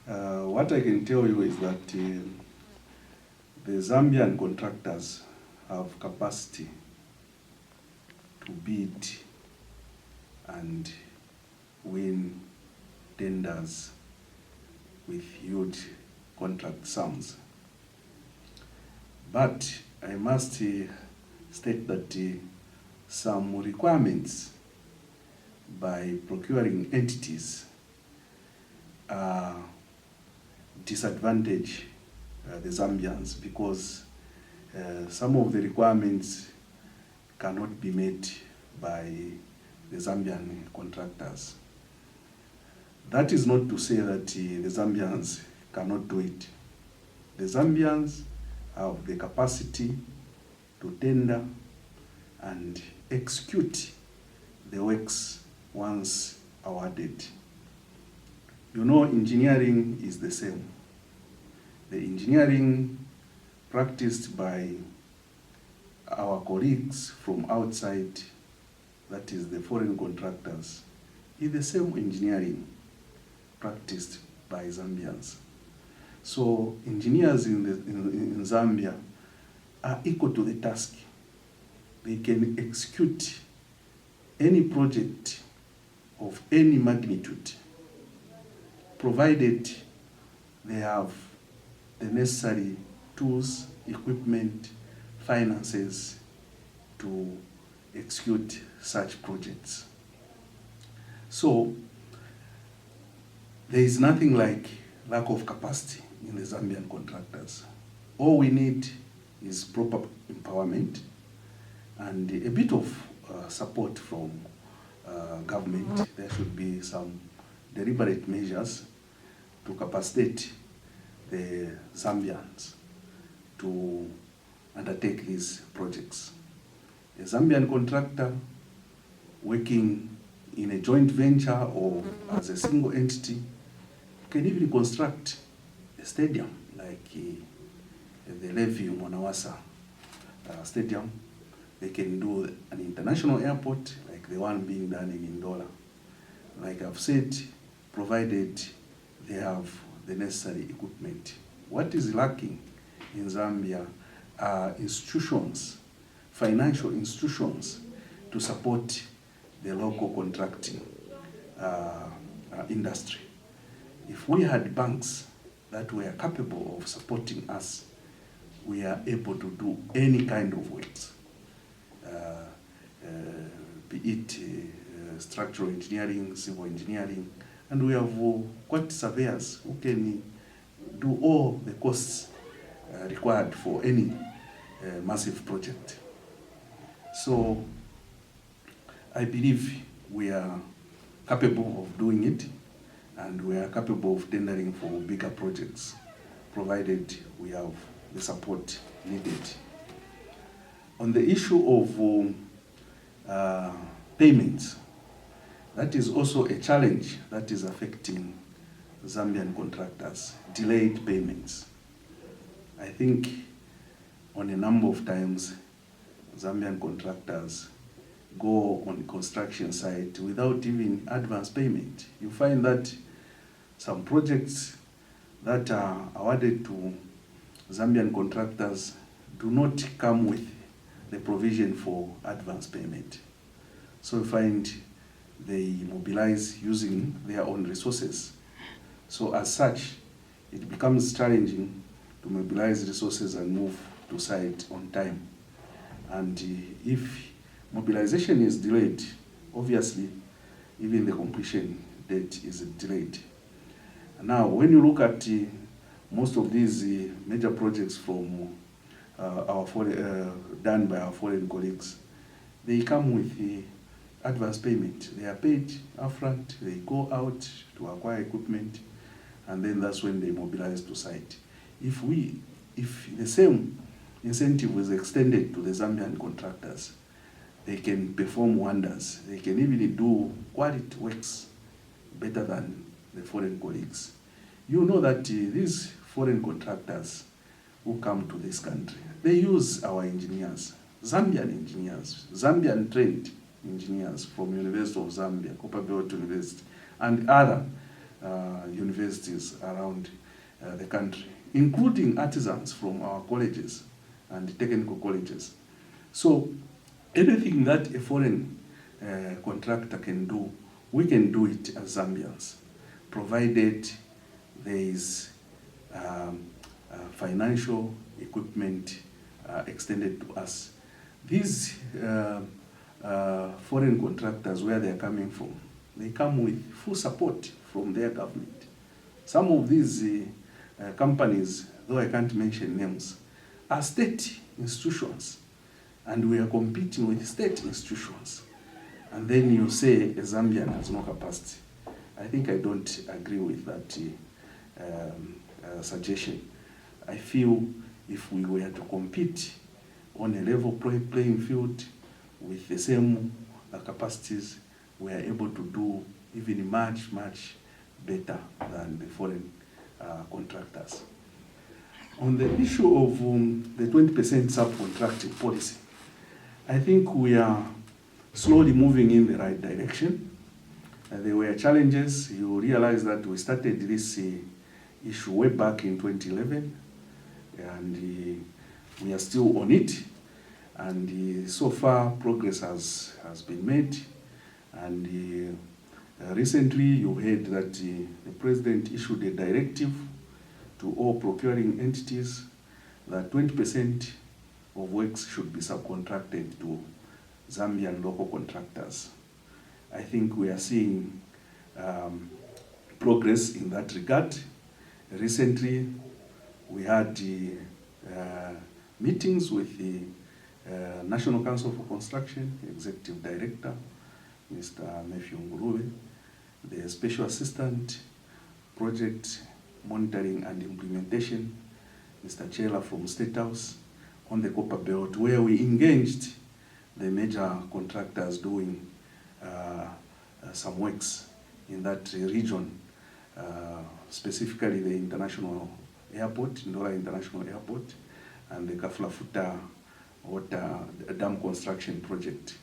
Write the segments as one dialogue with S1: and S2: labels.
S1: What I can tell you is that the Zambian contractors have capacity to bid and win tenders with huge contract sums. But I must state that some requirements by procuring entities disadvantage the Zambians, because some of the requirements cannot be met by the Zambian contractors. That is not to say that the Zambians cannot do it. The Zambians have the capacity to tender and execute the works once awarded. You know, engineering is the same. The engineering practiced by our colleagues from outside, that is the foreign contractors, is the same engineering practiced by Zambians. So engineers in Zambia are equal to the task. They can execute any project of any magnitude, provided they have the necessary tools, equipment, finances to execute such projects. So there is nothing like lack of capacity in the Zambian contractors. All we need is proper empowerment and a bit of support from government. There should be some deliberate measures to capacitate the Zambians to undertake these projects. A Zambian contractor working in a joint venture or as a single entity can even construct a stadium like the Levy Monawasa Stadium. They can do an international airport like the one being done in Ndola. Like I've said, provided they have the necessary equipment. What is lacking in Zambia are institutions, financial institutions, to support the local contracting industry. If we had banks that were capable of supporting us, we are able to do any kind of works, be it structural engineering, civil engineering, and we have quite surveyors who can do all the costs required for any massive project. So I believe we are capable of doing it, and we are capable of tendering for bigger projects, provided we have the support needed. On the issue of payments, that is also a challenge that is affecting Zambian contractors, delayed payments. I think on a number of times, Zambian contractors go on the construction site without even advance payment. You find that some projects that are awarded to Zambian contractors do not come with the provision for advance payment. So you find they mobilize using their own resources. So as such, it becomes challenging to mobilize resources and move to site on time. And if mobilization is delayed, obviously, even the completion date is delayed. Now, when you look at most of these major projects from done by our foreign colleagues, they come with advance payment. They are paid upfront, they go out to acquire equipment, and then that's when they mobilize to site. If the same incentive was extended to the Zambian contractors, they can perform wonders. They can even do quality works better than the foreign colleagues. You know that these foreign contractors who come to this country, they use our engineers, Zambian trained engineers from University of Zambia, Copperbelt University, and other universities around the country, including artisans from our colleges and technical colleges. So anything that a foreign contractor can do, we can do it as Zambians, provided there is financial equipment extended to us. These foreign contractors, where they are coming from, they come with full support from their government. Some of these companies, though I can't mention names, are state institutions, and we are competing with state institutions. And then you say a Zambian has no capacity. I think I don't agree with that suggestion. I feel if we were to compete on a level playing field with the same capacities, we are able to do even much, much better than the foreign contractors. On the issue of the 20% subcontracting policy, I think we are slowly moving in the right direction. There were challenges. You realize that we started this issue way back in 2011, and we are still on it. And so far, progress has been made. And recently, you heard that the President issued a directive to all procuring entities that 20% of works should be subcontracted to Zambian local contractors. I think we are seeing progress in that regard. Recently, we had meetings with the National Council for Construction, Executive Director, Mr. Matthew Nguruwe, the Special Assistant, Project Monitoring and Implementation, Mr. Chela from State House, on the Copper Belt, where we engaged the major contractors doing some works in that region, specifically the International Airport, Ndola International Airport, and the Kaflafuta Water Dam Construction Project.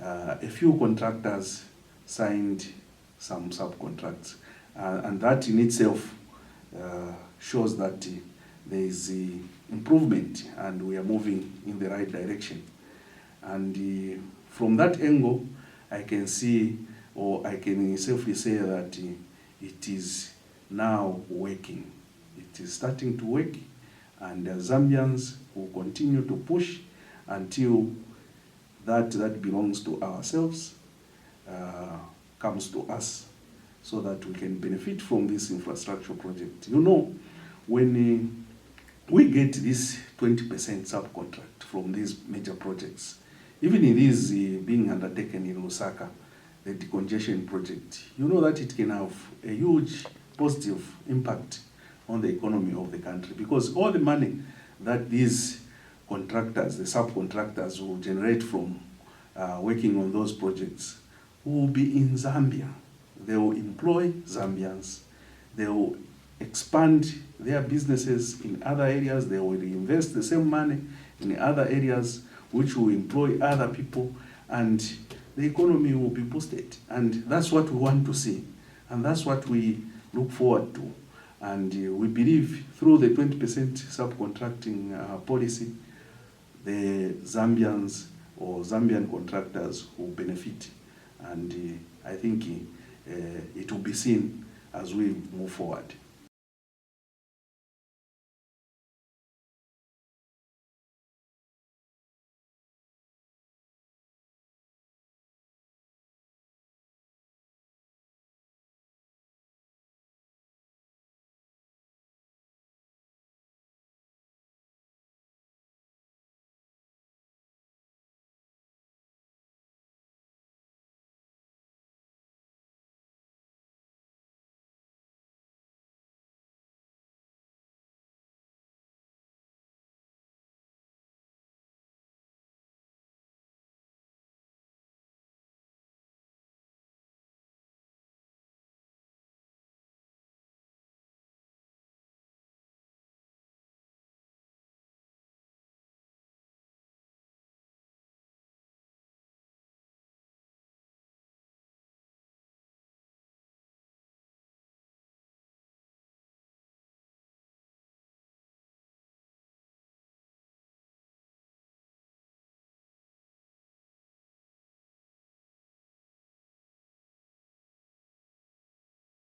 S1: A few contractors signed some subcontracts, and that in itself shows that there is improvement and we are moving in the right direction. And from that angle, I can see, or I can safely say that it is now working. It is starting to work, and Zambians will continue to push until that belongs to ourselves comes to us, so that we can benefit from this infrastructure project. You know, when we get this 20% subcontract from these major projects, even in these being undertaken in Lusaka, the decongestion project, you know that it can have a huge positive impact on the economy of the country, because all the money that these contractors, the subcontractors, will generate from working on those projects will be in Zambia. They will employ Zambians. They will expand their businesses in other areas. They will reinvest the same money in other areas, which will employ other people, and the economy will be boosted. And that's what we want to see, and that's what we look forward to. And we believe through the 20% subcontracting policy, the Zambians or Zambian contractors will benefit. And I think it will be seen as we move forward.